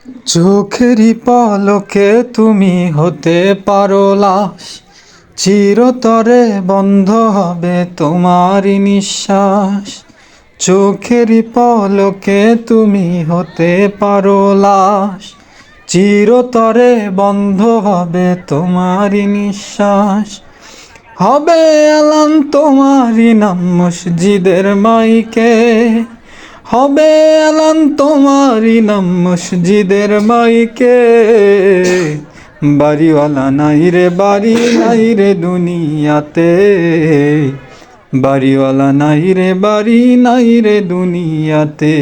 চোখেরই পলকে তুমি হতে পারো লাশ, চিরতরে বন্ধ হবে তোমারই নিঃশ্বাস। চোখেরই পলকে তুমি হতে পারো লাশ, চিরতরে বন্ধ হবে তোমারই নিঃশ্বাস। হবে এলান তোমারই নাম মসজিদের মাইকে, হবে এলান তোমারই নাম মসজিদের মাইকে। বাড়িওয়ালা নাই রে বাড়ি নাই রে দুনিয়াতে, বাড়িওয়ালা নাই রে বাড়ি নাই রে দুনিয়াতে,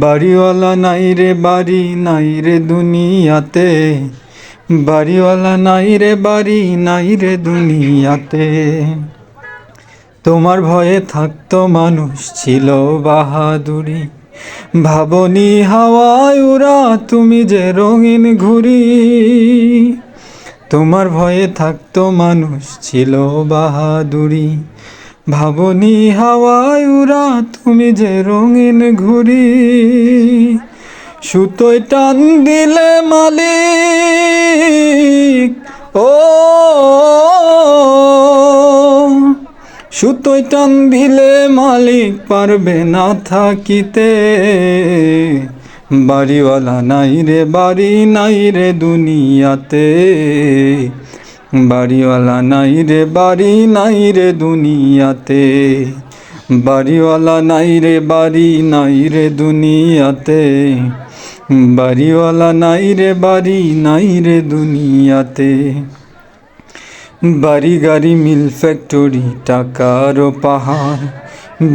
বাড়িওয়ালা নাই রে বাড়ি নাই রে দুনিয়াতে, বাড়িওয়ালা নাই রে বাড়ি নাই রে দুনিয়াতে। তোমার ভয়ে থাকতো মানুষ ছিল বাহাদুরি, ভাবনি হাওয়ায় উড়া তুমি যে রঙিন ঘুড়ি। তোমার ভয়ে থাকতো মানুষ ছিল বাহাদুরি, ভাবনি হাওয়ায় উড়া তুমি যে রঙিন ঘুড়ি। সুতোয় টান দিলে মালিক, ও সুতোয় টান দিলে মালিক পারবে না থাকিতে। বাড়িওয়ালা নাই রে বাড়ি নাই রে দুনিয়াতে, বাড়িওয়ালা নাই রে বাড়ি নাই রে দুনিয়াতে, বাড়িওয়ালা নাই রে বাড়ি নাই রে দুনিয়াতে, বাড়িওয়ালা নাই রে বাড়ি নাই রে দুনিয়াতে। বাড়ি গাড়ি মিল ফ্যাক্টরি টাকার পাহাড়,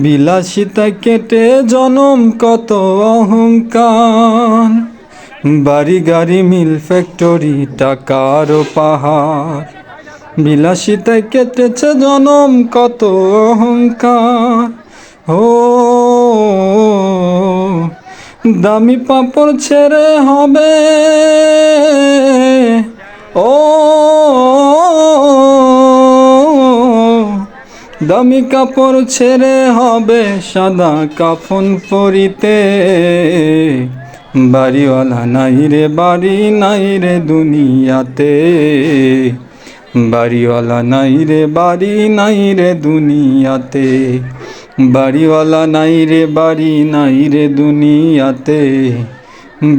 বিলাসিতা কেটে জনম কত অহংকার। বাড়ি গাড়ি মিল ফ্যাক্টরি টাকার পাহাড়, বিলাসিতা কেটেছে জনম কত অহংকার। ও দামি পাপড় ছেড়ে হবে, ও দামি কাপড় ছেড়ে হবে সাদা কাফন পরিতে। বাড়িওয়ালা নাই রে বাড়ি নাই রে দুনিয়াতে, বাড়িওয়ালা নাই রে বাড়ি নাই রে দুনিয়াতে, বাড়িওয়ালা নাই রে বাড়ি নাই রে দুনিয়াতে,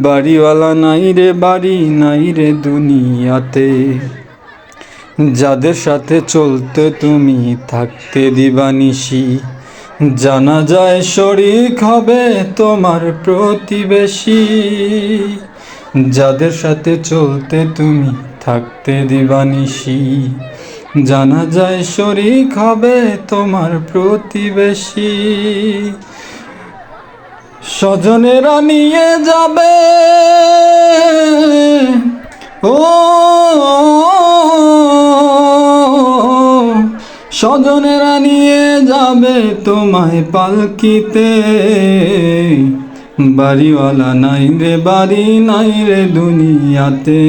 বাড়িওয়ালা নাই রে বাড়ি নাই রে দুনিয়াতে। যাদের সাথে চলতে তুমি থাকতে দিবানিশি, জানা যায় শরিক হবে তোমার প্রতিবেশী। যাদের সাথে চলতে তুমি থাকতে দিবানিশি, জানা যায় শরিক হবে তোমার প্রতিবেশী। স্বজনেরা নিয়ে যাবে, ও স্বজনেরা নিয়ে যাবে তোমায় পালকিতে। বাড়িওয়ালা নাই রে বাড়ি নাই রে দুনিয়াতে,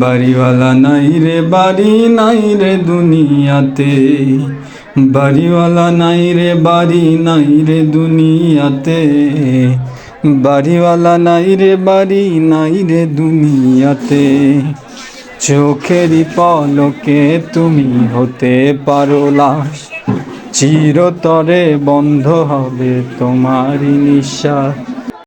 বাড়িওয়ালা নাই রে বাড়ি নাই রে দুনিয়াতে, বাড়িওয়ালা নাই রে বাড়ি নাই রে দুনিয়াতে, বাড়িওয়ালা নাই রে বাড়ি নাই রে দুনিয়াতে। চোখেরই পলকে তুমি হতে পারো লাশ, চিরতরে বন্ধ হবে তোমারই নিঃশ্বাস।